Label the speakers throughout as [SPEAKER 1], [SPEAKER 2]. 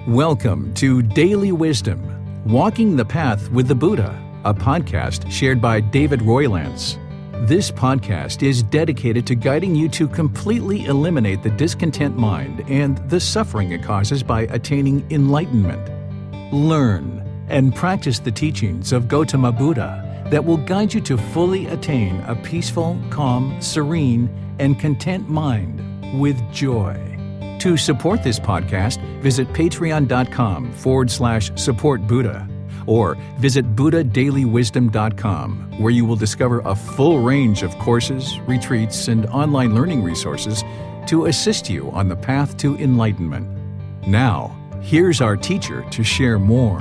[SPEAKER 1] Welcome to Daily Wisdom, Walking the Path with the Buddha, a podcast shared by David Roylance. This podcast is dedicated to guiding you to completely eliminate the discontent mind and the suffering it causes by attaining enlightenment. Learn and practice the teachings of Gautama Buddha that will guide you to fully attain a peaceful, calm, serene, and content mind with joy. To support this podcast, visit patreon.com/support Buddha or visit buddhadailywisdom.com, where you will discover a full range of courses, retreats, and online learning resources to assist you on the path to enlightenment. Now, here's our teacher to share more.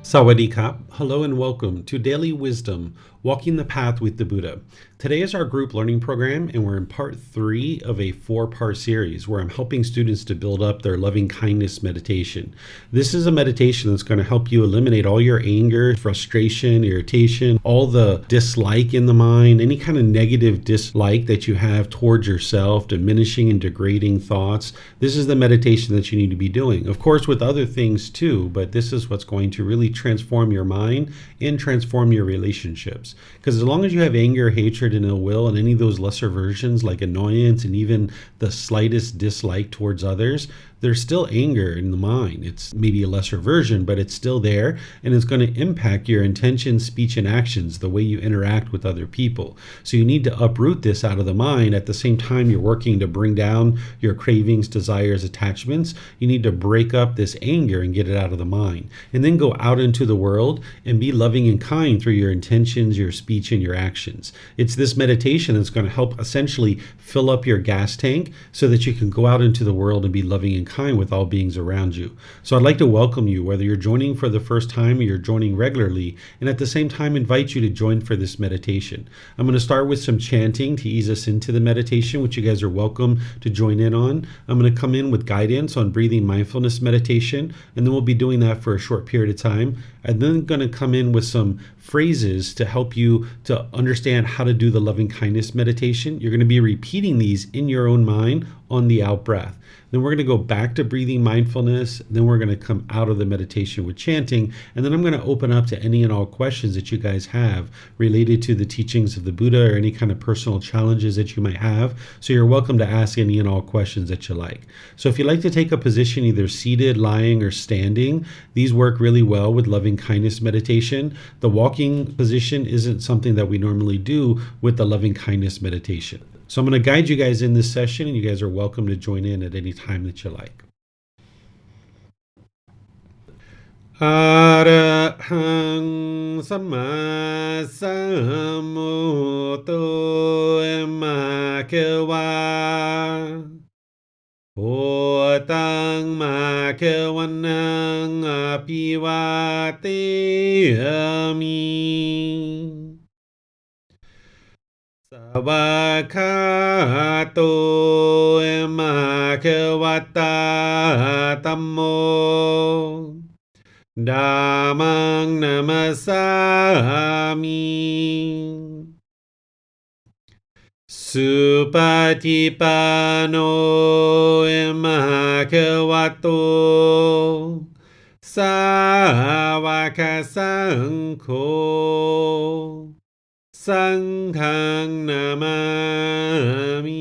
[SPEAKER 2] Sawadee Kap. Hello and welcome to Daily Wisdom, Walking the Path with the Buddha. Today is our group learning program, and we're in part 3 of a 4-part series where I'm helping students to build up their loving kindness meditation. This is a meditation that's going to help you eliminate all your anger, frustration, irritation, all the dislike in the mind, any kind of negative dislike that you have towards yourself, diminishing and degrading thoughts. This is the meditation that you need to be doing. Of course, with other things too, but this is what's going to really transform your mind and transform your relationships. Because as long as you have anger, hatred, and ill will, and any of those lesser versions like annoyance and even the slightest dislike towards others, there's still anger in the mind. It's maybe a lesser version, but it's still there, and it's going to impact your intentions, speech, and actions, the way you interact with other people. So you need to uproot this out of the mind. At the same time you're working to bring down your cravings, desires, attachments, you need to break up this anger and get it out of the mind. And then go out into the world and be loving and kind through your intentions, your speech, and your actions. It's this meditation that's going to help essentially fill up your gas tank so that you can go out into the world and be loving and kind with all beings around you. So I'd like to welcome you, whether you're joining for the first time or you're joining regularly, and at the same time invite you to join for this meditation. I'm going to start with some chanting to ease us into the meditation, which you guys are welcome to join in on. I'm going to come in with guidance on breathing mindfulness meditation, and then we'll be doing that for a short period of time. I'm then going to come in with some phrases to help you to understand how to do the loving kindness meditation. You're going to be repeating these in your own mind on the out breath. Then we're going to go back to breathing mindfulness. Then we're going to come out of the meditation with chanting. And then I'm going to open up to any and all questions that you guys have related to the teachings of the Buddha or any kind of personal challenges that you might have. So you're welcome to ask any and all questions that you like. So if you like to take a position, either seated, lying, or standing, these work really well with loving kindness meditation. The walking position isn't something that we normally do with the loving kindness meditation. So I'm going to guide you guys in this session, and you guys are welcome to join in at any time that you like. Arahang Samma Sambuddho Makewa Otang Makewanang Apiwateyami Savakato emakewata tammo dhammang namasami supatipano emakewato savaka sangho Sanghang namami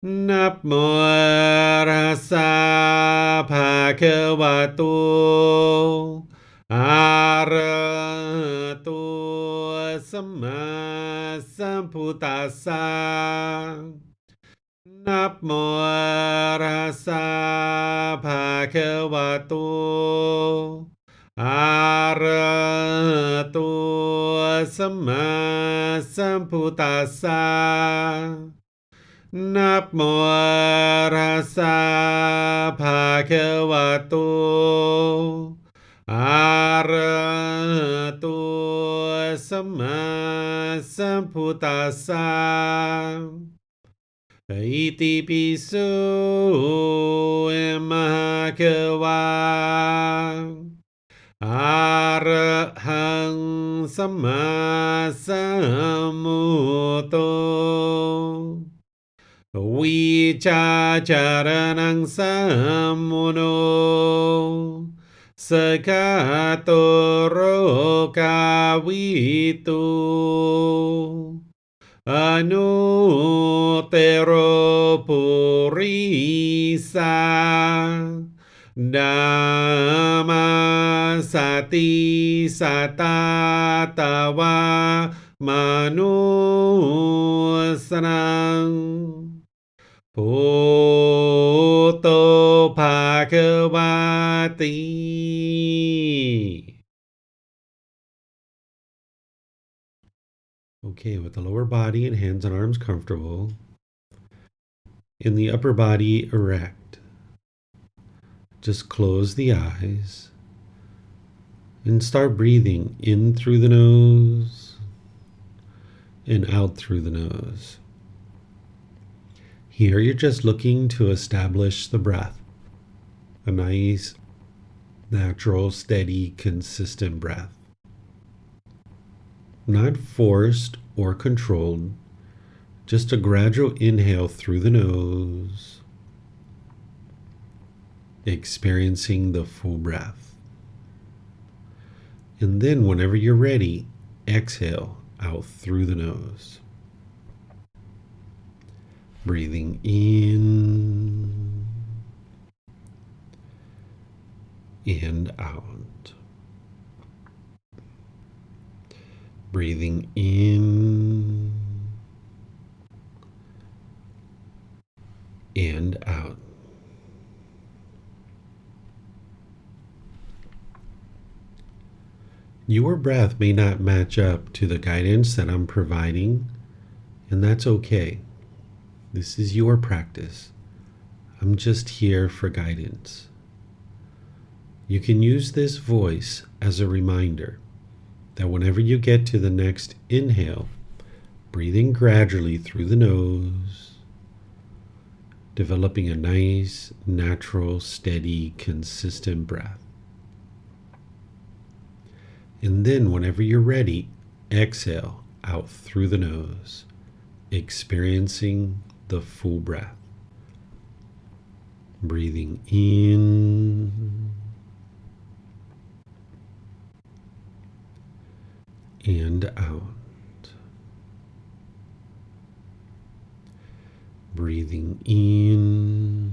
[SPEAKER 2] Namo rasa bhagavato arahato samma sambuddhassa Namo rasa bhagavato arahato samma sambuddhassa Namo rasa bhagavato arahato samma sambuddhassa Iti pisu emakawa Arahang Samma Sambuddho วิชาจารนังสัมมุโนสกาโตโรกาวิตุอนุเตโรปุริสาดามาสติสตาตาวามนุสนังพุทโธภาควาติ Okay, with the lower body and hands and arms comfortable, and the upper body erect. Just close the eyes and start breathing in through the nose and out through the nose. Here you're just looking to establish the breath, a nice, natural, steady, consistent breath. Not forced or controlled, just a gradual inhale through the nose, experiencing the full breath. And then whenever you're ready, exhale out through the nose. Breathing in and out. Breathing in and out. Your breath may not match up to the guidance that I'm providing, and that's okay. This is your practice. I'm just here for guidance. You can use this voice as a reminder that whenever you get to the next inhale, breathing gradually through the nose, developing a nice, natural, steady, consistent breath. And then whenever you're ready, exhale out through the nose, experiencing the full breath. Breathing in and out. Breathing in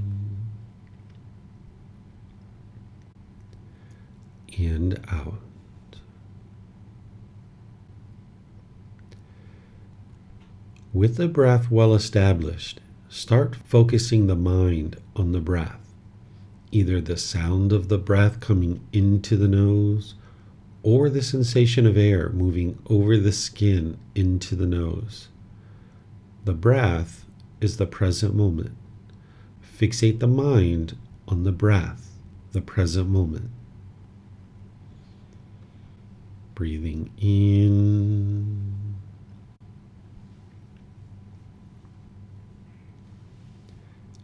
[SPEAKER 2] and out. With the breath well established, start focusing the mind on the breath, either the sound of the breath coming into the nose or the sensation of air moving over the skin into the nose. The breath is the present moment. Fixate the mind on the breath, the present moment. Breathing in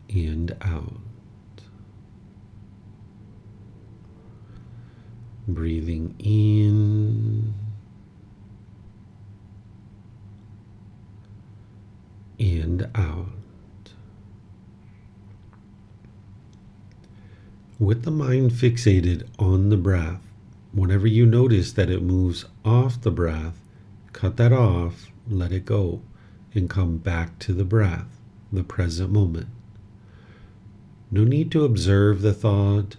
[SPEAKER 2] and out. Breathing in and out. With the mind fixated on the breath, whenever you notice that it moves off the breath, cut that off, let it go, and come back to the breath, the present moment. No need to observe the thought,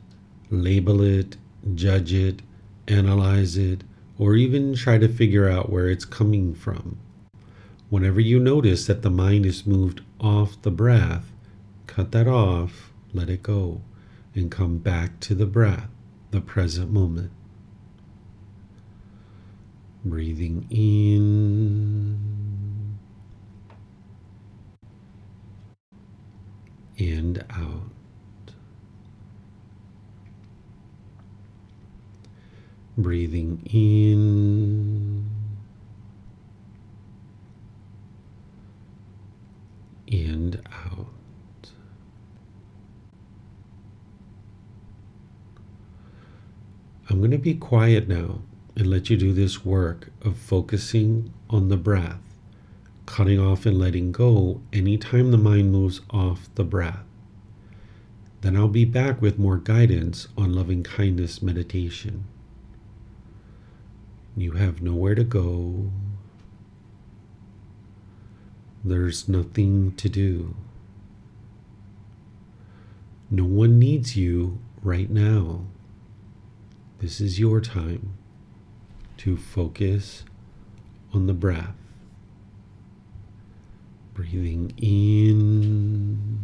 [SPEAKER 2] label it, judge it, analyze it, or even try to figure out where it's coming from. Whenever you notice that the mind is moved off the breath, cut that off, let it go, and come back to the breath, the present moment. Breathing in and out. Breathing in and out. I'm going to be quiet now and let you do this work of focusing on the breath, cutting off and letting go anytime the mind moves off the breath. Then I'll be back with more guidance on loving kindness meditation. You have nowhere to go. There's nothing to do. No one needs you right now. This is your time to focus on the breath. Breathing in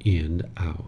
[SPEAKER 2] and out.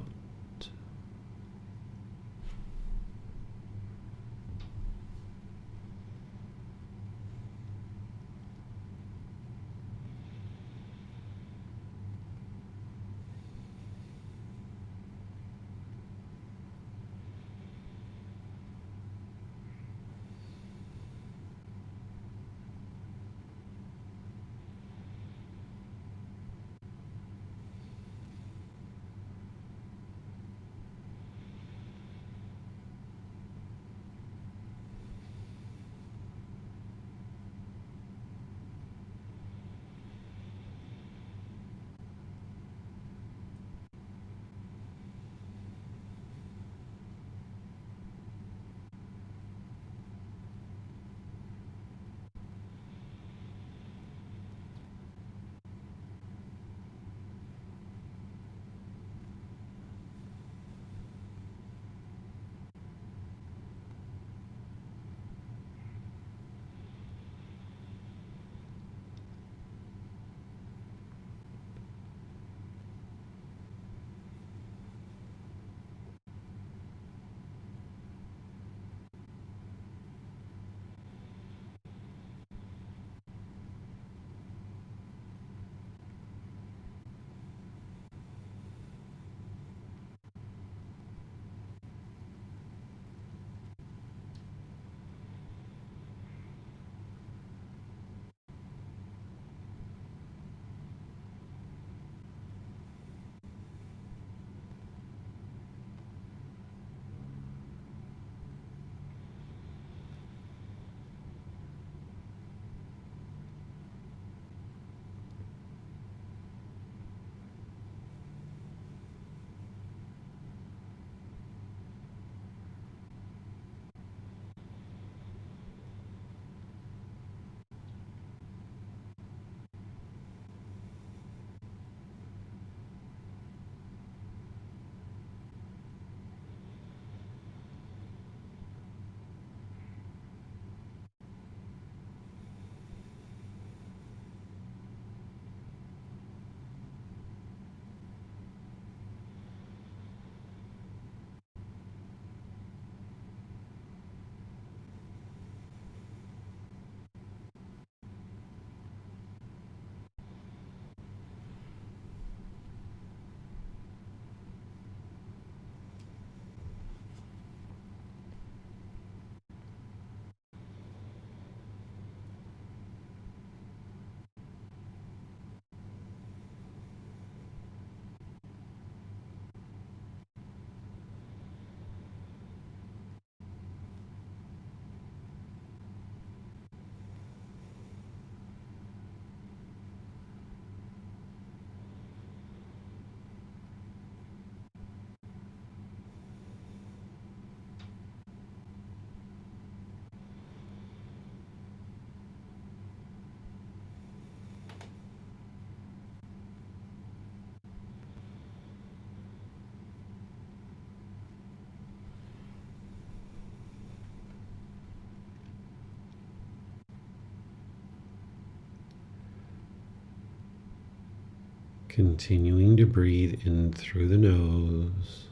[SPEAKER 2] Continuing to breathe in through the nose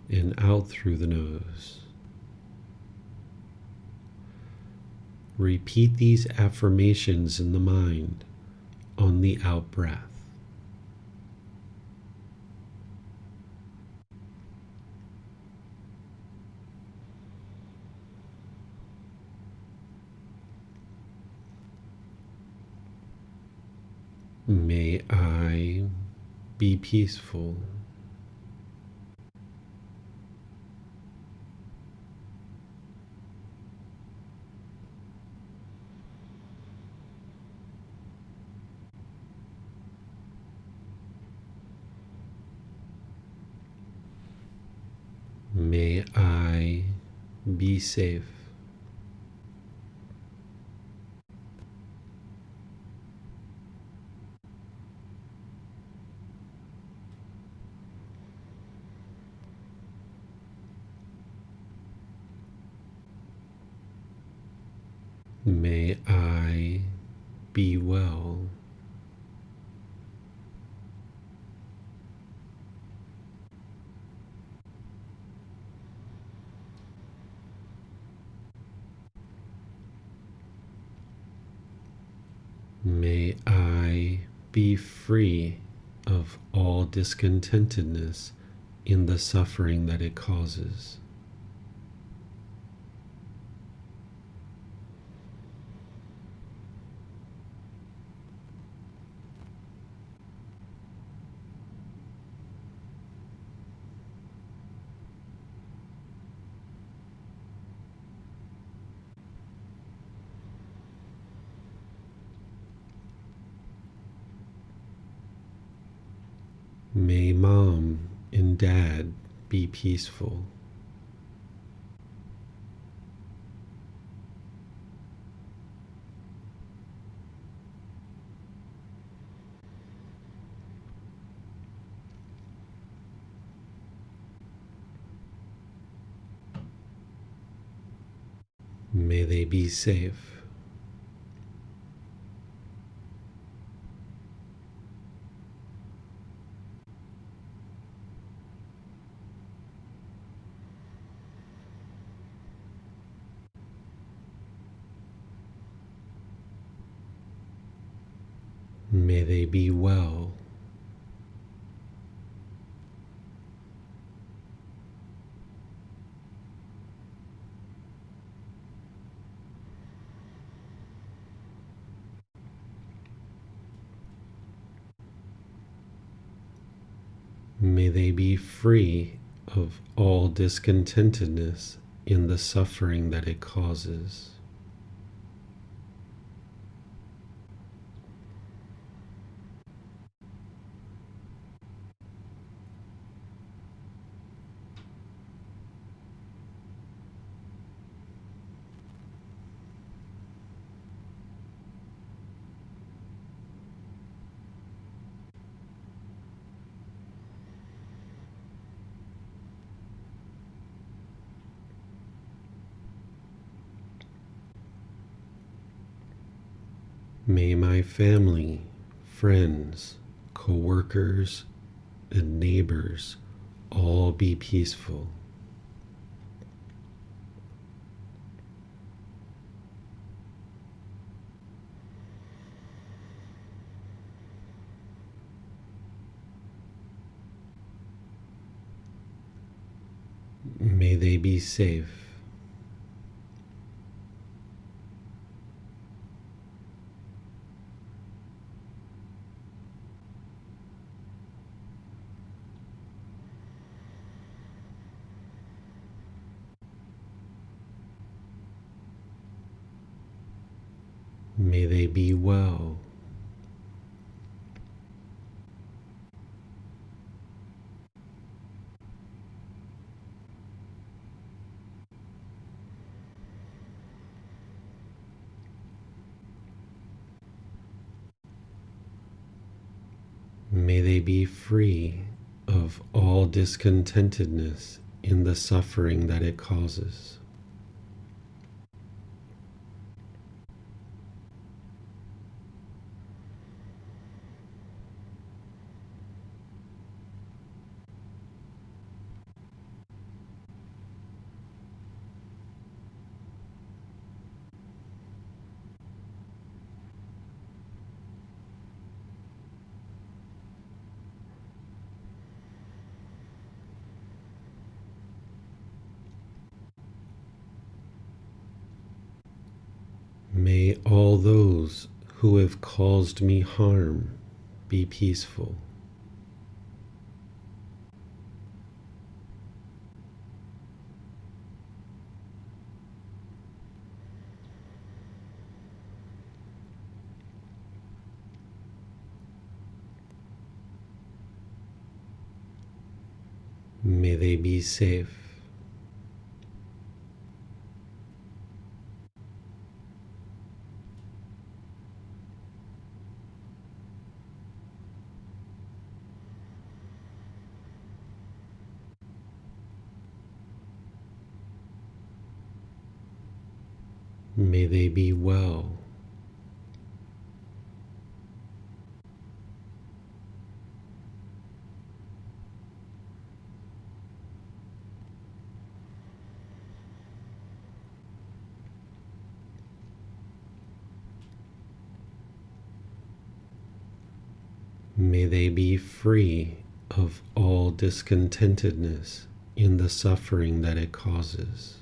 [SPEAKER 2] and out through the nose. Repeat these affirmations in the mind on the out breath. May I be peaceful. May I be safe. May I be well. May I be free of all discontentedness in the suffering that it causes. May Mom and Dad be peaceful. May they be safe. May they be well. May they be free of all discontentedness in the suffering that it causes. May my family, friends, co-workers, and neighbors all be peaceful. May they be safe. May they be well. May they be free of all discontentedness in the suffering that it causes. May all those who have caused me harm be peaceful. May they be safe. May they be well. May they be free of all discontentedness in the suffering that it causes.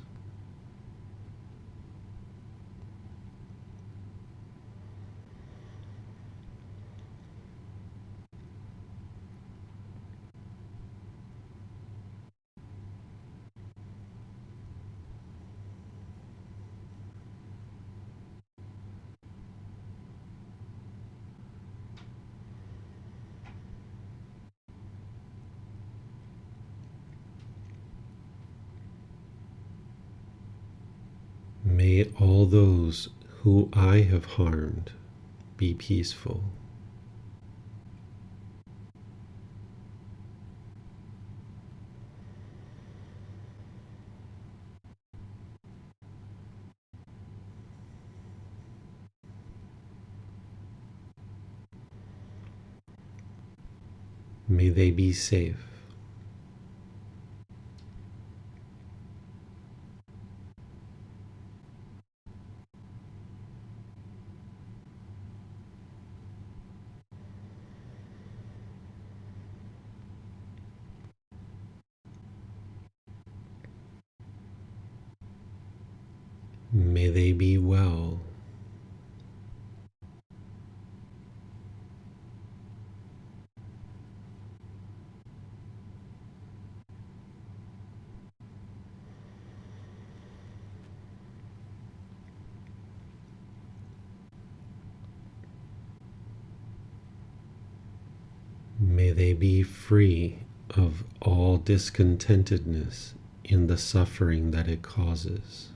[SPEAKER 2] May all those who I have harmed be peaceful. May they be safe. May they be well. May they be free of all discontentedness in the suffering that it causes.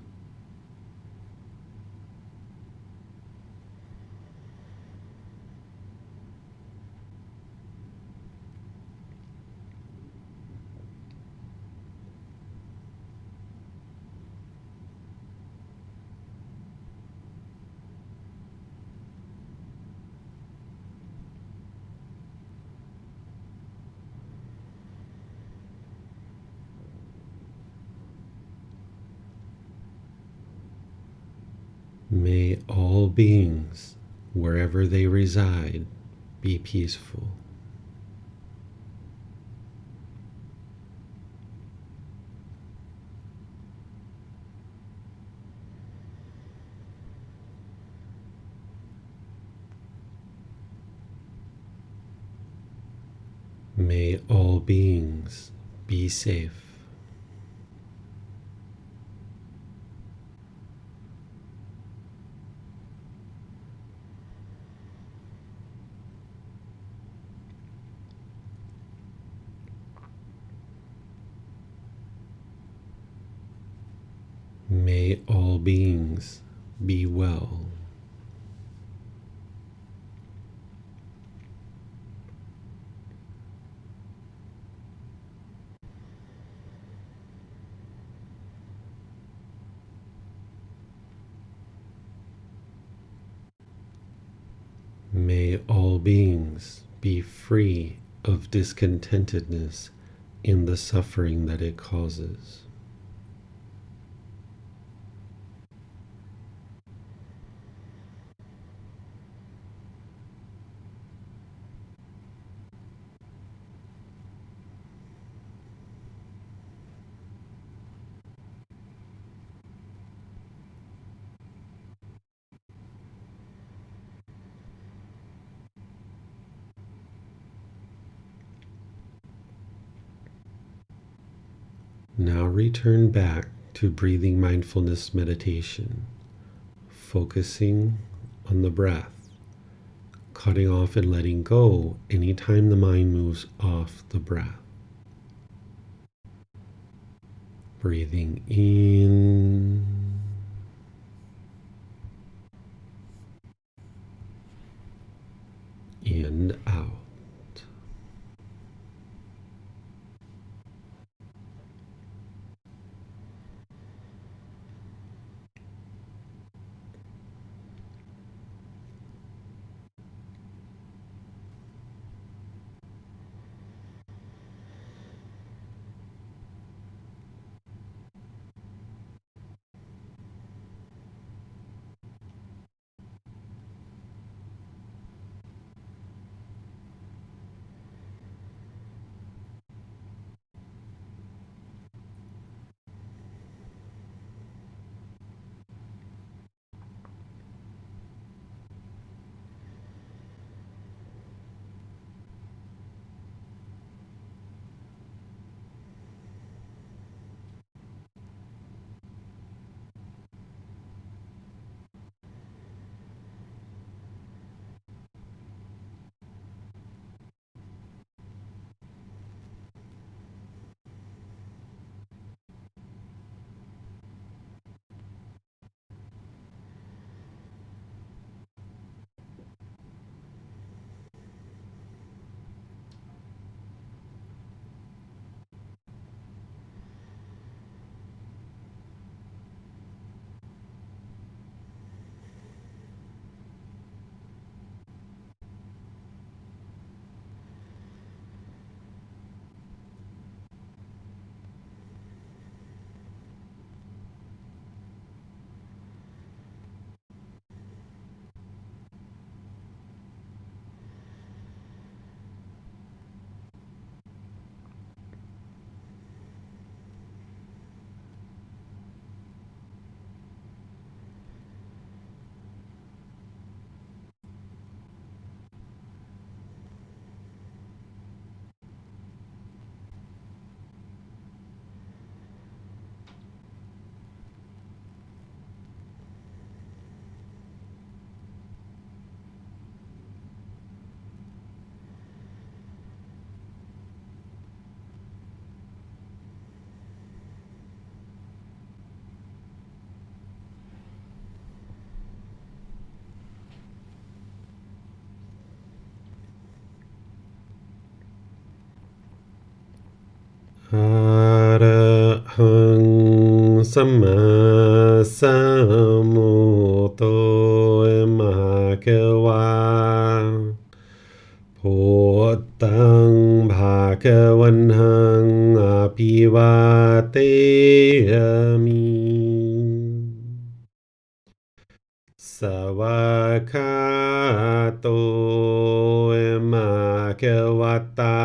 [SPEAKER 2] May all beings, wherever they reside, be peaceful. May all beings be safe. May all beings be well. May all beings be free of discontentedness in the suffering that it causes. Now return back to breathing mindfulness meditation, focusing on the breath, cutting off and letting go anytime the mind moves off the breath. Breathing in and out. สัมมาสัมพุทโธมหะเกวาพุทธังภาควันหังอภิวาเทมิสวากขาโตมะเกวัตตา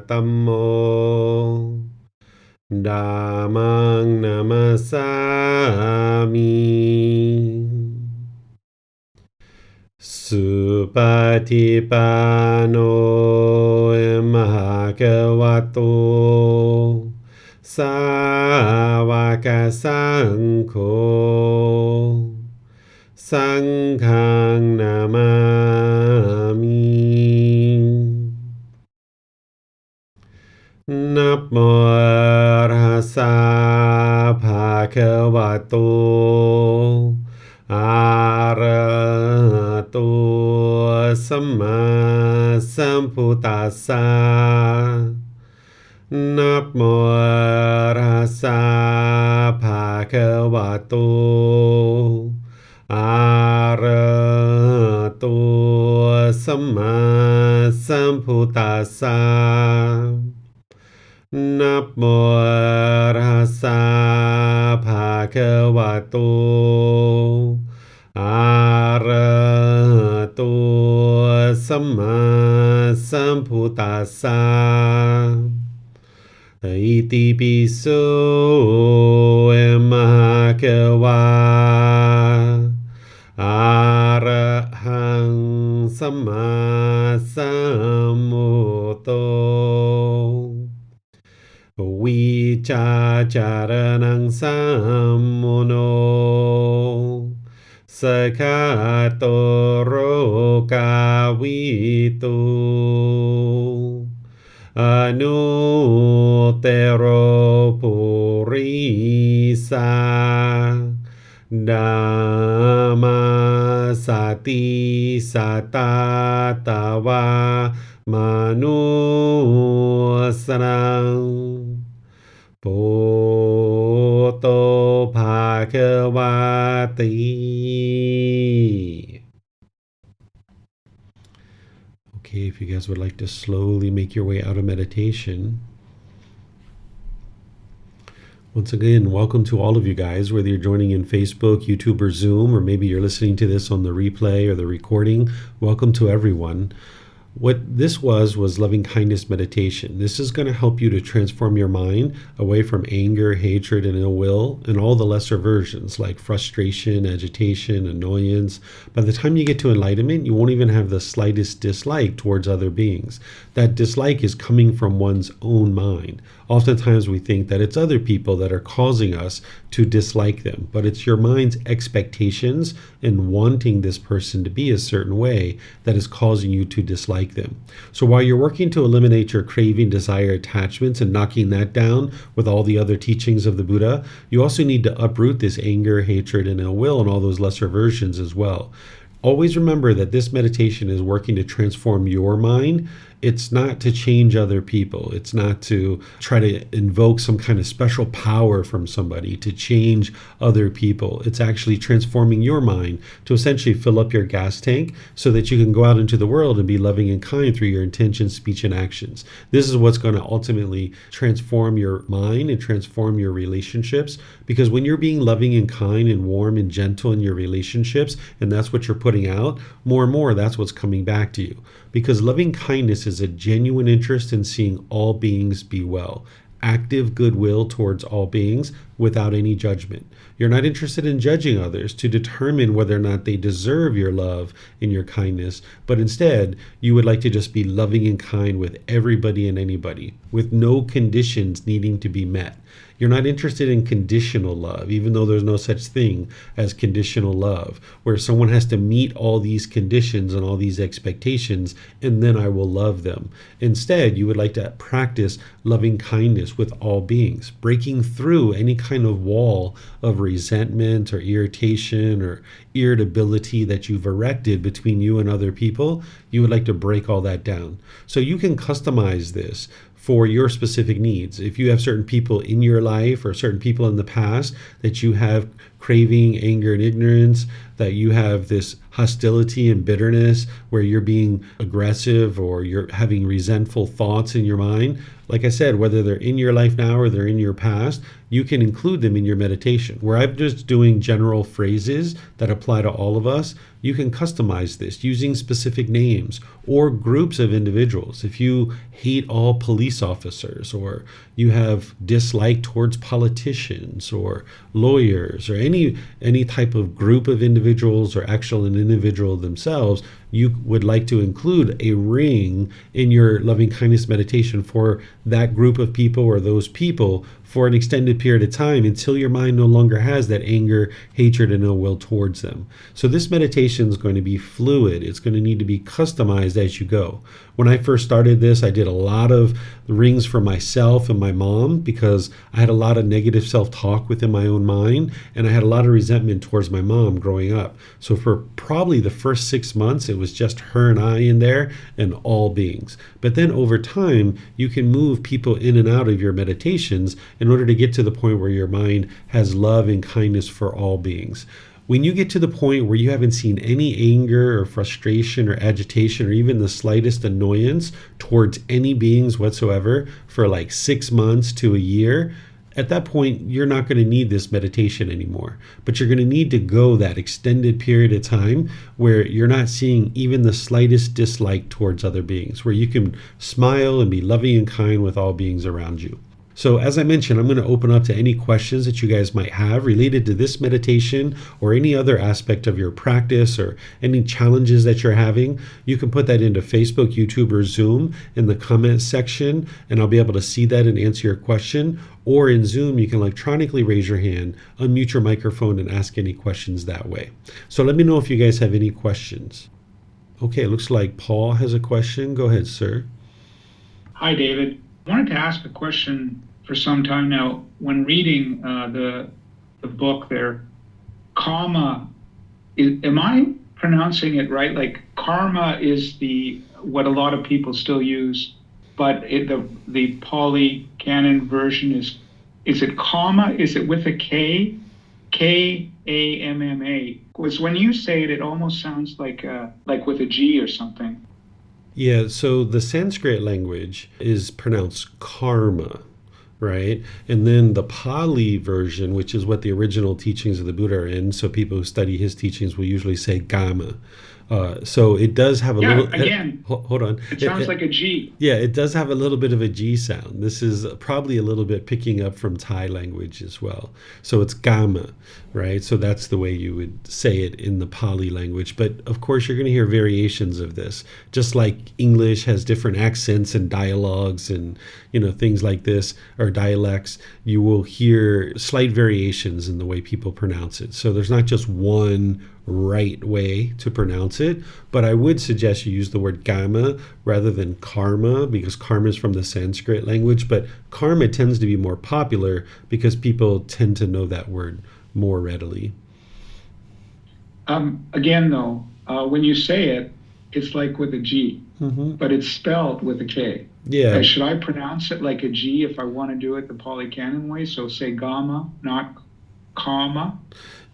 [SPEAKER 2] ธัมโมธัมมังนามัสสามิสุปฏิปันโนภะคะวะโตสาวกสังโฆสังฆังนามามินะโมตัสสะภะคะวะโตอะระหะโตสัมมาสัมพุทธัสสะนะโมตัสสะภะคะวะโตอะระหะโตสัมมาสัมพุทธัสสะนะโมตัสสะภะคะวะโตอะระหะโตสัมมาสัมพุทธัสสะอิติปิโสมหะเกวาอะระหังสัมมาสัมพุทโธวิชาจารนังสัมโมโนสกขาโตโรกาวิตุอนุเตโรปุริสาธัมมาสติสัตตาตวามนุสรังปุตโตภะคะวะติ Okay, if you guys would like to slowly make your way out of meditation. Once again, welcome to all of you guys, whether you're joining in Facebook, YouTube, or Zoom, or maybe you're listening to this on the replay or the recording. Welcome to everyone. What this was loving kindness meditation. This is going to help you to transform your mind away from anger, hatred, and ill will, and all the lesser versions like frustration, agitation, annoyance. By the time you get to enlightenment, you won't even have the slightest dislike towards other beings. That dislike is coming from one's own mind. Oftentimes we think that it's other people that are causing us to dislike them, but it's your mind's expectations and wanting this person to be a certain way that is causing you to dislike them. So while you're working to eliminate your craving, desire, attachments, and knocking that down with all the other teachings of the Buddha, you also need to uproot this anger, hatred, and ill will and all those lesser versions as well. Always remember that this meditation is working to transform your mind. It's not to change other people. It's not to try to invoke some kind of special power from somebody to change other people. It's actually transforming your mind to essentially fill up your gas tank so that you can go out into the world and be loving and kind through your intentions, speech, and actions. This is what's going to ultimately transform your mind and transform your relationships, because when you're being loving and kind and warm and gentle in your relationships, and that's what you're putting out, more and more that's what's coming back to you. Because loving kindness is a genuine interest in seeing all beings be well. Active goodwill towards all beings without any judgment. You're not interested in judging others to determine whether or not they deserve your love and your kindness, but instead you would like to just be loving and kind with everybody and anybody, with no conditions needing to be met. You're not interested in conditional love, even though there's no such thing as conditional love, where someone has to meet all these conditions and all these expectations, and then I will love them. Instead, you would like to practice loving kindness with all beings, breaking through any kind of wall of resentment or irritation or irritability that you've erected between you and other people. You would like to break all that down. So you can customize this for your specific needs. If you have certain people in your life or certain people in the past that you have craving, anger, and ignorance, that you have this hostility and bitterness where you're being aggressive or you're having resentful thoughts in your mind, like I said, whether they're in your life now or they're in your past, you can include them in your meditation. Where I'm just doing general phrases that apply to all of us, you can customize this using specific names or groups of individuals. If you hate all police officers, or you have dislike towards politicians or lawyers, or any type of group of individuals, or actual an individual themselves, you would like to include a ring in your loving kindness meditation for that group of people or those people for an extended period of time until your mind no longer has that anger, hatred, and ill will towards them. So this meditation is going to be fluid. It's going to need to be customized as you go. When I first started this, I did a lot of rings for myself and my mom because I had a lot of negative self-talk within my own mind, and I had a lot of resentment towards my mom growing up. So for probably the first 6 months, it was just her and I in there and all beings. But then over time, you can move people in and out of your meditations in order to get to the point where your mind has love and kindness for all beings. When you get to the point where you haven't seen any anger or frustration or agitation or even the slightest annoyance towards any beings whatsoever for like 6 months to a year, at that point, you're not going to need this meditation anymore. But you're going to need to go that extended period of time where you're not seeing even the slightest dislike towards other beings, where you can smile and be loving and kind with all beings around you. So as I mentioned, I'm going to open up to any questions that you guys might have related to this meditation or any other aspect of your practice or any challenges that you're having. You can put that into Facebook, YouTube, or Zoom in the comments section, and I'll be able to see that and answer your question. Or in Zoom, you can electronically raise your hand, unmute your microphone, and ask any questions that way. So let me know if you guys have any questions. Okay, it looks like Paul has a question. Go ahead, sir.
[SPEAKER 3] Hi, David. I wanted to ask a question for some time now. When reading the book there, karma, am I pronouncing it right? Like karma is what a lot of people still use, but the Pali Canon version is it karma? Is it with a K? Kamma? Because when you say it, it almost sounds like with a G or something.
[SPEAKER 2] Yeah, so the Sanskrit language is pronounced karma, right? And then the Pali version, which is what the original teachings of the Buddha are in, so people who study his teachings will usually say dhamma. So it does have a little...
[SPEAKER 3] Again,
[SPEAKER 2] hold on.
[SPEAKER 3] It sounds like a G.
[SPEAKER 2] Yeah, it does have a little bit of a G sound. This is probably a little bit picking up from Thai language as well. So it's dhamma, right? So that's the way you would say it in the Pali language. But of course, you're going to hear variations of this. Just like English has different accents and dialogues and, things like this, or dialects, you will hear slight variations in the way people pronounce it. So there's not just one right way to pronounce it, but I would suggest you use the word dhamma rather than karma, because karma is from the Sanskrit language, but karma tends to be more popular because people tend to know that word more readily.
[SPEAKER 3] Again, though, when you say it, it's like with a G, but it's spelled with a K.
[SPEAKER 2] Yeah.
[SPEAKER 3] Should I pronounce it like a G if I want to do it the Pali Canon way? So say gamma, not karma.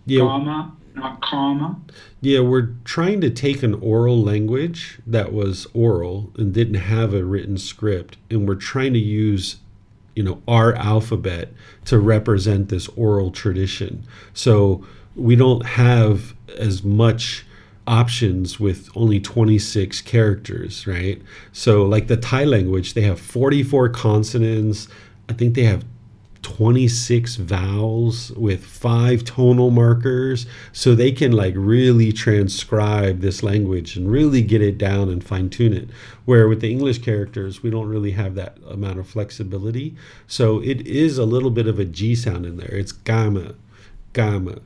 [SPEAKER 2] Yeah.
[SPEAKER 3] Gamma, not karma.
[SPEAKER 2] Yeah, we're trying to take an oral language that was oral and didn't have a written script, and we're trying to use our alphabet to represent this oral tradition. So we don't have as much options with only 26 characters, right? So like the Thai language, they have 44 consonants. I think they have 26 vowels with 5 tonal markers, so they can really transcribe this language and really get it down and fine tune it. Where with the English characters, we don't really have that amount of flexibility. So it is a little bit of a G sound in there. It's gamma, gamma,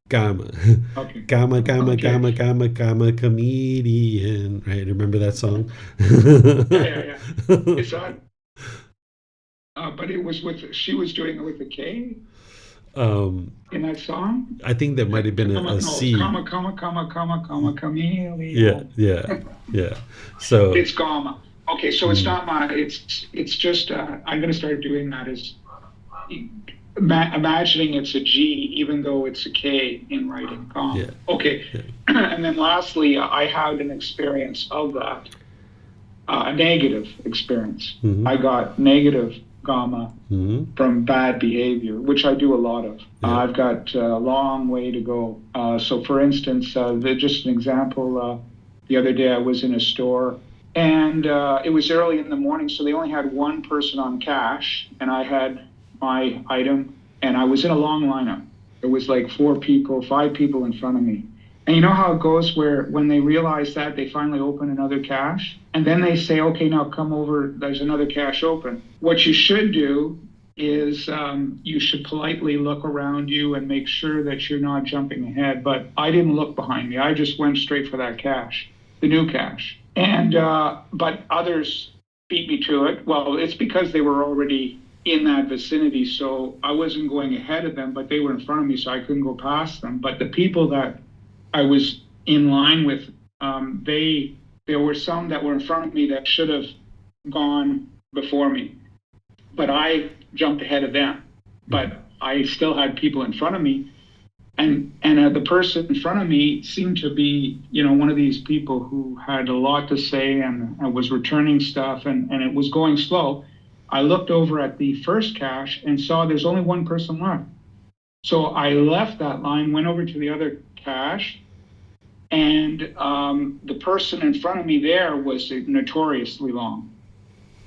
[SPEAKER 2] gamma,
[SPEAKER 3] Okay.
[SPEAKER 2] gamma, gamma,
[SPEAKER 3] Okay.
[SPEAKER 2] gamma, gamma, gamma, comedian. Right? Remember that song?
[SPEAKER 3] Yeah. It's odd. But it was she was doing it with a K in that song?
[SPEAKER 2] I think that might have been a C.
[SPEAKER 3] Comma, chameleon.
[SPEAKER 2] Yeah. So
[SPEAKER 3] It's gamma. Okay, so it's not my. It's just. I'm going to start doing that. Is imagining it's a G, even though it's a K in writing.
[SPEAKER 2] Yeah.
[SPEAKER 3] Okay,
[SPEAKER 2] Yeah.
[SPEAKER 3] and then lastly, I had an experience of that. A negative experience. I got negative gamma from bad behavior, which I do a lot of. I've got a long way to go. So, for instance, just an example, the other day I was in a store and it was early in the morning, so they only had one person on cash, and I had my item, and I was in a long lineup. There was like 5 people in front of me. And you know how it goes where when they realize that, they finally open another cache, and then they say, okay, now come over, there's another cache open. What you should do is you should politely look around you and make sure that you're not jumping ahead. But I didn't look behind me. I just went straight for that cache, the new cache. And but others beat me to it. Well, it's because they were already in that vicinity, so I wasn't going ahead of them, but they were in front of me, so I couldn't go past them. But the people that I was in line with, there were some that were in front of me that should have gone before me, but I jumped ahead of them. But I still had people in front of me, and the person in front of me seemed to be, one of these people who had a lot to say and was returning stuff, and it was going slow. I looked over at the first cache and saw there's only one person left. So I left that line, went over to the other cache, and the person in front of me there was notoriously long.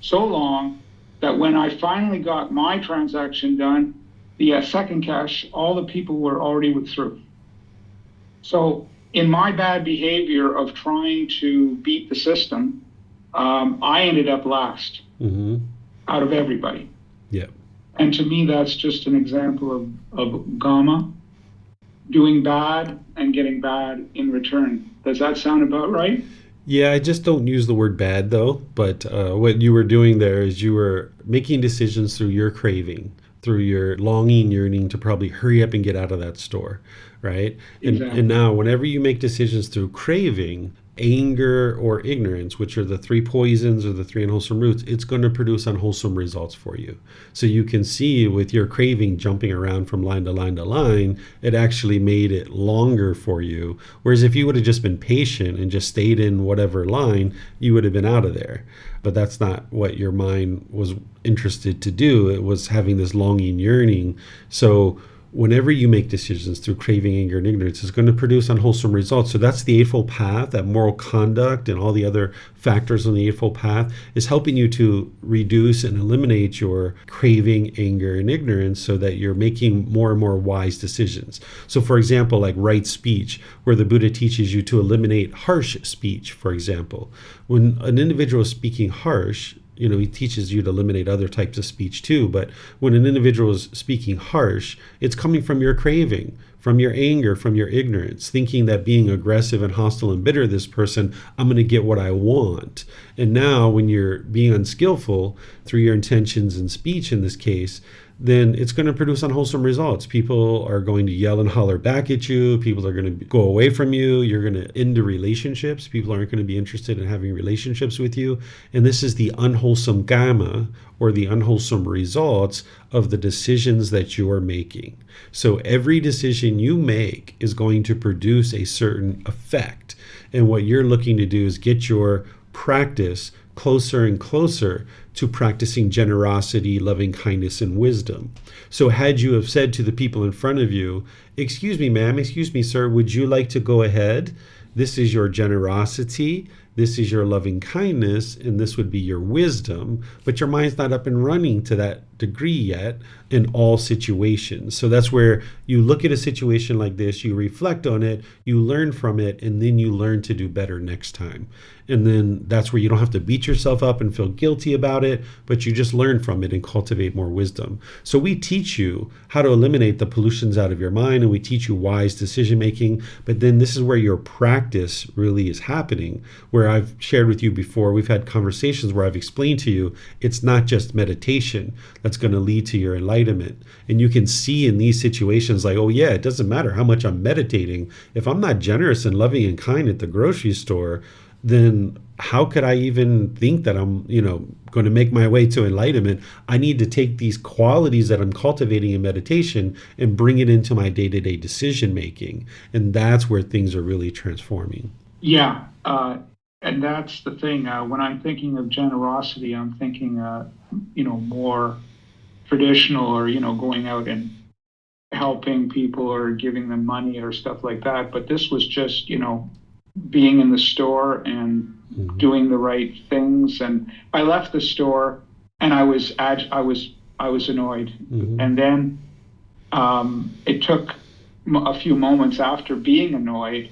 [SPEAKER 3] So long that when I finally got my transaction done, the second cache, all the people were already through. So in my bad behavior of trying to beat the system, I ended up last out of everybody.
[SPEAKER 2] Yeah.
[SPEAKER 3] And to me, that's just an example of gamma, doing bad and getting bad in return. Does that sound about right?
[SPEAKER 2] Yeah, I just don't use the word bad though. But what you were doing there is you were making decisions through your craving, through your longing, yearning to probably hurry up and get out of that store, right?
[SPEAKER 3] Exactly.
[SPEAKER 2] And now whenever you make decisions through craving, anger, or ignorance, which are the 3 poisons or the 3 unwholesome roots, it's going to produce unwholesome results for you. So you can see with your craving jumping around from line to line to line, it actually made it longer for you. Whereas if you would have just been patient and just stayed in whatever line, you would have been out of there. But that's not what your mind was interested to do. It was having this longing, yearning. So whenever you make decisions through craving, anger, and ignorance, it's going to produce unwholesome results. So that's the Eightfold Path, that moral conduct and all the other factors on the Eightfold Path is helping you to reduce and eliminate your craving, anger, and ignorance so that you're making more and more wise decisions. So for example, like right speech, where the Buddha teaches you to eliminate harsh speech, for example. When an individual is speaking harsh, he teaches you to eliminate other types of speech too. But when an individual is speaking harsh, it's coming from your craving, from your anger, from your ignorance, thinking that being aggressive and hostile and bitter, this person, I'm going to get what I want. And now when you're being unskillful through your intentions and speech in this case, then it's going to produce unwholesome results. People are going to yell and holler back at you. People are going to go away from you. You're going to end the relationships. People aren't going to be interested in having relationships with you. And this is the unwholesome gamma, or the unwholesome results of the decisions that you are making. So every decision you make is going to produce a certain effect. And what you're looking to do is get your practice closer and closer to practicing generosity, loving kindness, and wisdom. So had you have said to the people in front of you, excuse me, ma'am, excuse me, sir, would you like to go ahead? This is your generosity, this is your loving kindness, and this would be your wisdom, but your mind's not up and running to that degree yet in all situations. So that's where you look at a situation like this, you reflect on it, you learn from it, and then you learn to do better next time. And then that's where you don't have to beat yourself up and feel guilty about it, but you just learn from it and cultivate more wisdom. So we teach you how to eliminate the pollutions out of your mind, and we teach you wise decision making, but then this is where your practice really is happening, where I've shared with you before, we've had conversations where I've explained to you, it's not just meditation that's going to lead to your enlightenment. And you can see in these situations like, oh yeah, it doesn't matter how much I'm meditating. If I'm not generous and loving and kind at the grocery store, then how could I even think that I'm, going to make my way to enlightenment? I need to take these qualities that I'm cultivating in meditation and bring it into my day-to-day decision making. And that's where things are really transforming.
[SPEAKER 3] Yeah, and that's the thing. When I'm thinking of generosity, I'm thinking, more traditional, or going out and helping people or giving them money or stuff like that. But this was just, being in the store and
[SPEAKER 2] Mm-hmm.
[SPEAKER 3] doing the right things. And I left the store, and I was annoyed.
[SPEAKER 2] Mm-hmm.
[SPEAKER 3] And then it took a few moments after being annoyed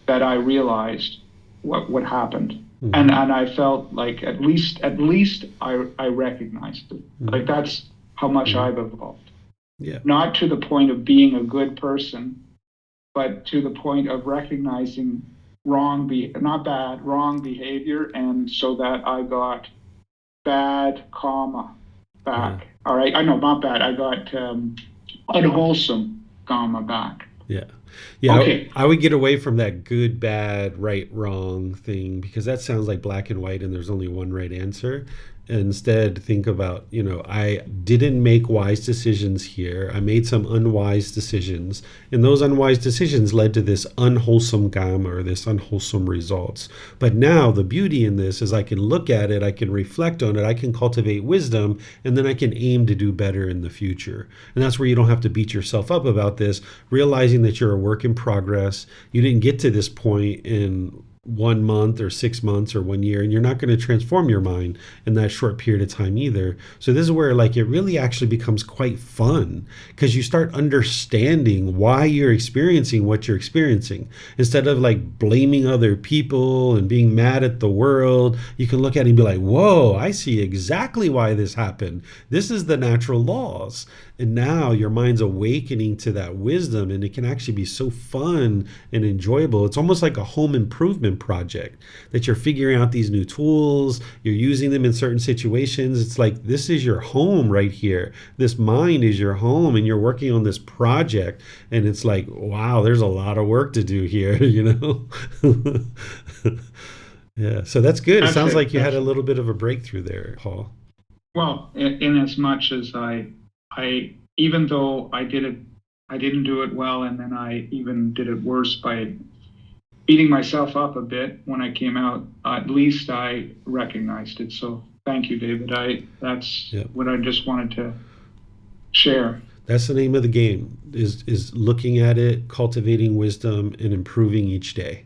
[SPEAKER 3] that I realized what happened.
[SPEAKER 2] Mm-hmm.
[SPEAKER 3] And I felt like at least I recognized it.
[SPEAKER 2] Mm-hmm.
[SPEAKER 3] Like that's how much
[SPEAKER 2] Mm-hmm.
[SPEAKER 3] I've evolved.
[SPEAKER 2] Yeah.
[SPEAKER 3] Not to the point of being a good person, but to the point of recognizing wrong behavior, and so that I got bad karma
[SPEAKER 2] Yeah.
[SPEAKER 3] back. All right, I know, not bad. I got unwholesome karma back.
[SPEAKER 2] Yeah. Yeah.
[SPEAKER 3] Okay.
[SPEAKER 2] I would get away from that good, bad, right, wrong thing, because that sounds like black and white and there's only one right answer. Instead, think about, I didn't make wise decisions here. I made some unwise decisions. And those unwise decisions led to this unwholesome karma, or this unwholesome results. But now the beauty in this is I can look at it, I can reflect on it, I can cultivate wisdom, and then I can aim to do better in the future. And that's where you don't have to beat yourself up about this, realizing that you're a work in progress. You didn't get to this point in 1 month or 6 months or 1 year, and you're not going to transform your mind in that short period of time either. So this is where it really actually becomes quite fun, because you start understanding why you're experiencing what you're experiencing. Instead of blaming other people and being mad at the world, you can look at it and be like, whoa, I see exactly why this happened. This is the natural laws. And now your mind's awakening to that wisdom, and it can actually be so fun and enjoyable. It's almost like a home improvement project, that you're figuring out these new tools, you're using them in certain situations. It's like, this is your home right here. This mind is your home, and you're working on this project. And it's like, wow, there's a lot of work to do here, Yeah, so that's good. It
[SPEAKER 3] That's
[SPEAKER 2] sounds
[SPEAKER 3] it.
[SPEAKER 2] like you had a little bit of a breakthrough there, Paul.
[SPEAKER 3] Well, in as much as I even though I did it, I didn't do it well, and then I even did it worse by beating myself up a bit when I came out. At least I recognized it. So thank you, David. That's
[SPEAKER 2] Yeah.
[SPEAKER 3] what I just wanted to share.
[SPEAKER 2] That's the name of the game, is looking at it, cultivating wisdom, and improving each day.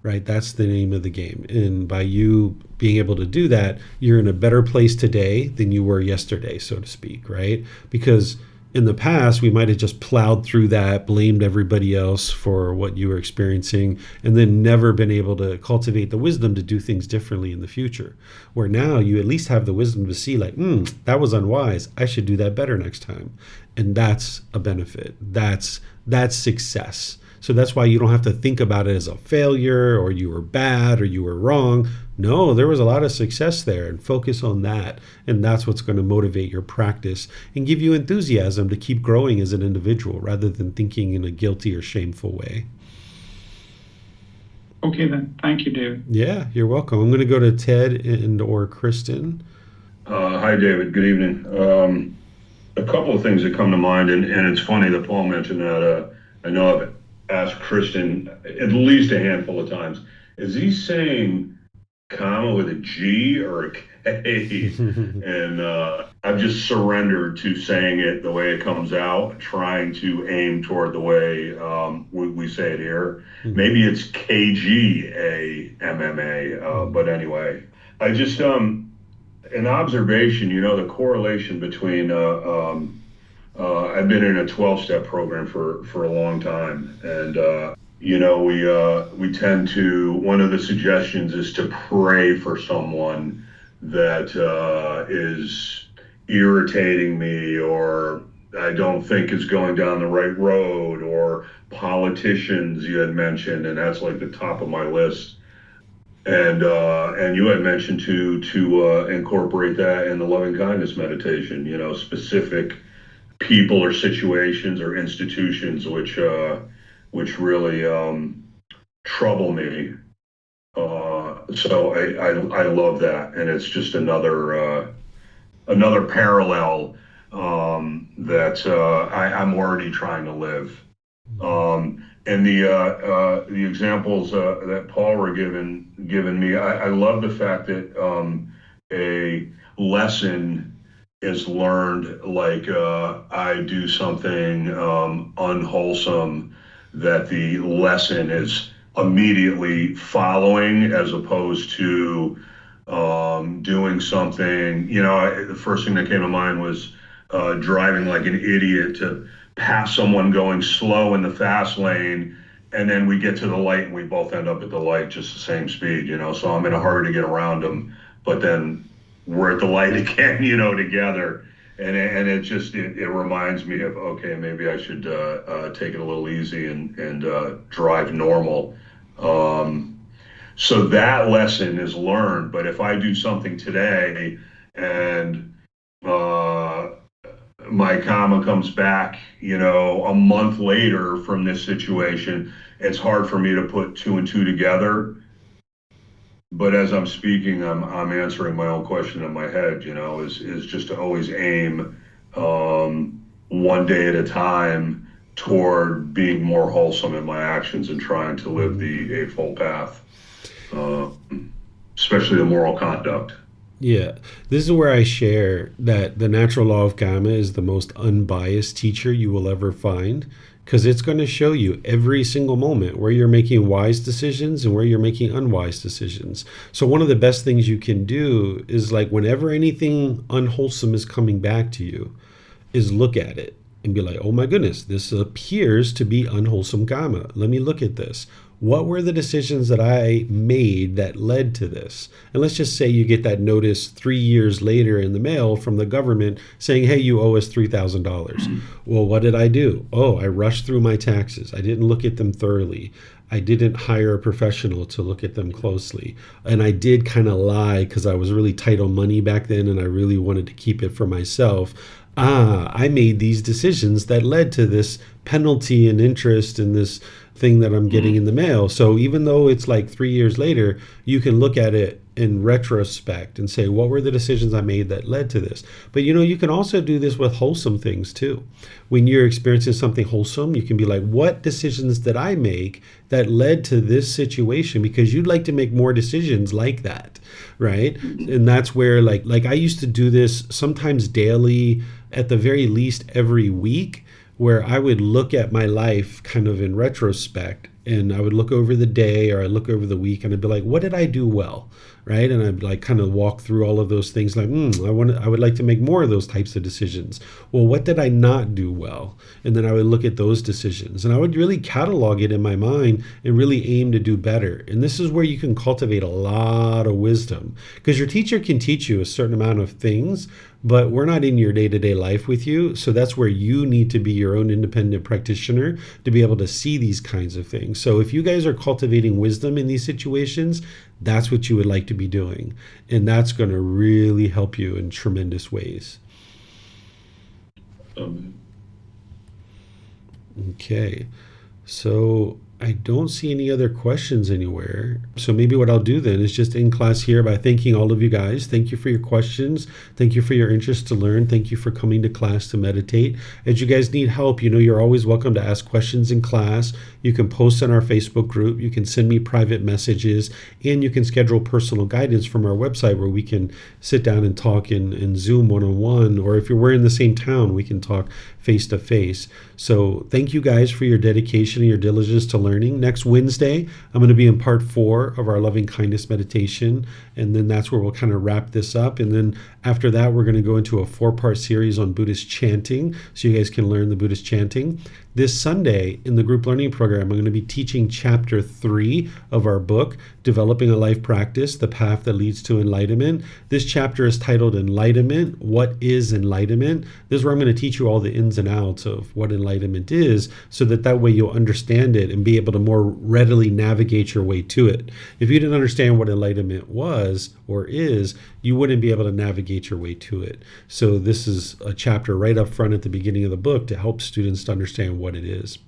[SPEAKER 2] Right? That's the name of the game. And by you being able to do that, you're in a better place today than you were yesterday, so to speak, right? Because in the past, we might have just plowed through that, blamed everybody else for what you were experiencing, and then never been able to cultivate the wisdom to do things differently in the future. Where now you at least have the wisdom to see, that was unwise. I should do that better next time. And that's a benefit. That's success. So that's why you don't have to think about it as a failure, or you were bad, or you were wrong. No, there was a lot of success there, and focus on that. And that's what's going to motivate your practice and give you enthusiasm to keep growing as an individual, rather than thinking in a guilty or shameful way.
[SPEAKER 3] Okay, then. Thank you, David.
[SPEAKER 2] Yeah, you're welcome. I'm going to go to Ted and or Kristen.
[SPEAKER 4] Hi, David. Good evening. A couple of things that come to mind, and it's funny that Paul mentioned that. I know I've asked Christian at least a handful of times. Is he saying comma with a G or a K? And I've just surrendered to saying it the way it comes out, trying to aim toward the way we say it here. Maybe it's KGAMMA, but anyway, I just an observation. The correlation between I've been in a 12-step program for a long time, and we tend to, one of the suggestions is to pray for someone that is irritating me, or I don't think is going down the right road, or politicians you had mentioned, and that's like the top of my list. And you had mentioned to incorporate that in the loving kindness meditation, specific people or situations or institutions which really trouble me. So I love that, and it's just another parallel that I'm already trying to live. And the examples that Paul were given me, I love the fact that a lesson is learned like I do something unwholesome, that the lesson is immediately following, as opposed to doing something. The first thing that came to mind was driving like an idiot to pass someone going slow in the fast lane, and then we get to the light and we both end up at the light just the same speed. So I'm in a hurry to get around them, but then we're at the light again, together. And it reminds me of, okay, maybe I should take it a little easy and drive normal. So that lesson is learned. But if I do something today and my karma comes back, a month later from this situation, it's hard for me to put two and two together. But as I'm speaking, I'm answering my own question in my head, is just to always aim one day at a time toward being more wholesome in my actions and trying to live the Eightfold Path, especially the moral conduct.
[SPEAKER 2] Yeah, this is where I share that the natural law of karma is the most unbiased teacher you will ever find, because it's going to show you every single moment where you're making wise decisions and where you're making unwise decisions. So one of the best things you can do is, like, whenever anything unwholesome is coming back to you, is look at it and be like, oh my goodness, this appears to be unwholesome karma. Let me look at this. What were the decisions that I made that led to this? And let's just say you get that notice 3 years later in the mail from the government saying, hey, you owe us $3,000. Well, what did I do? Oh, I rushed through my taxes. I didn't look at them thoroughly. I didn't hire a professional to look at them closely. And I did kind of lie because I was really tight on money back then and I really wanted to keep it for myself. I made these decisions that led to this penalty and interest and this thing that I'm getting in the mail. So even though it's like 3 years later, you can look at it in retrospect and say, what were the decisions I made that led to this? But you can also do this with wholesome things too. When you're experiencing something wholesome, you can be like, what decisions did I make that led to this situation? Because you'd like to make more decisions like that, right? And that's where like I used to do this sometimes daily, at the very least every week, where I would look at my life kind of in retrospect, and I would look over the day or I look over the week and I'd be like, what did I do well? Right? And I'd like kind of walk through all of those things like, I would like to make more of those types of decisions. Well, what did I not do well? And then I would look at those decisions and I would really catalog it in my mind and really aim to do better. And this is where you can cultivate a lot of wisdom, because your teacher can teach you a certain amount of things, but we're not in your day-to-day life with you. So that's where you need to be your own independent practitioner to be able to see these kinds of things. So if you guys are cultivating wisdom in these situations, that's what you would like to be doing. And that's going to really help you in tremendous ways. Okay. So I don't see any other questions anywhere. So maybe what I'll do then is just end class here by thanking all of you guys. Thank you for your questions. Thank you for your interest to learn. Thank you for coming to class to meditate. As you guys need help, you're always welcome to ask questions in class. You can post in our Facebook group. You can send me private messages, and you can schedule personal guidance from our website where we can sit down and talk in Zoom one-on-one, or if we're in the same town, we can talk face-to-face. So thank you guys for your dedication and your diligence to learning. Next Wednesday, I'm going to be in part 4 of our loving kindness meditation, and then that's where we'll kind of wrap this up. And then after that, we're going to go into a 4-part series on Buddhist chanting, so you guys can learn the Buddhist chanting. This Sunday in the group learning program, I'm going to be teaching chapter 3 of our book, Developing a Life Practice, The Path That Leads to Enlightenment. This chapter is titled Enlightenment. What is Enlightenment? This is where I'm going to teach you all the ins and outs of what enlightenment is, so that way you'll understand it and be be able to more readily navigate your way to it. If you didn't understand what enlightenment was or is, you wouldn't be able to navigate your way to it. So this is a chapter right up front at the beginning of the book to help students to understand what it is.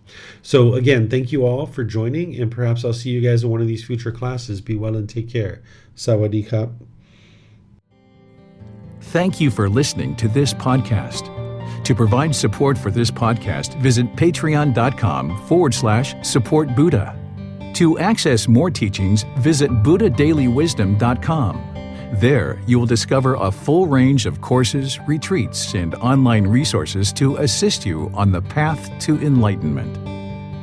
[SPEAKER 2] So again, thank you all for joining, and perhaps I'll see you guys in one of these future classes. Be well and take care. Sawadee Kap.
[SPEAKER 1] Thank you for listening to this podcast. To provide support for this podcast, visit patreon.com/support Buddha. To access more teachings, visit buddhadailywisdom.com. There, you will discover a full range of courses, retreats, and online resources to assist you on the path to enlightenment.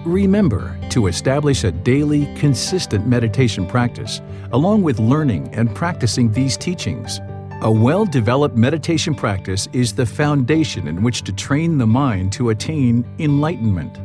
[SPEAKER 1] Remember to establish a daily, consistent meditation practice, along with learning and practicing these teachings. A well-developed meditation practice is the foundation in which to train the mind to attain enlightenment.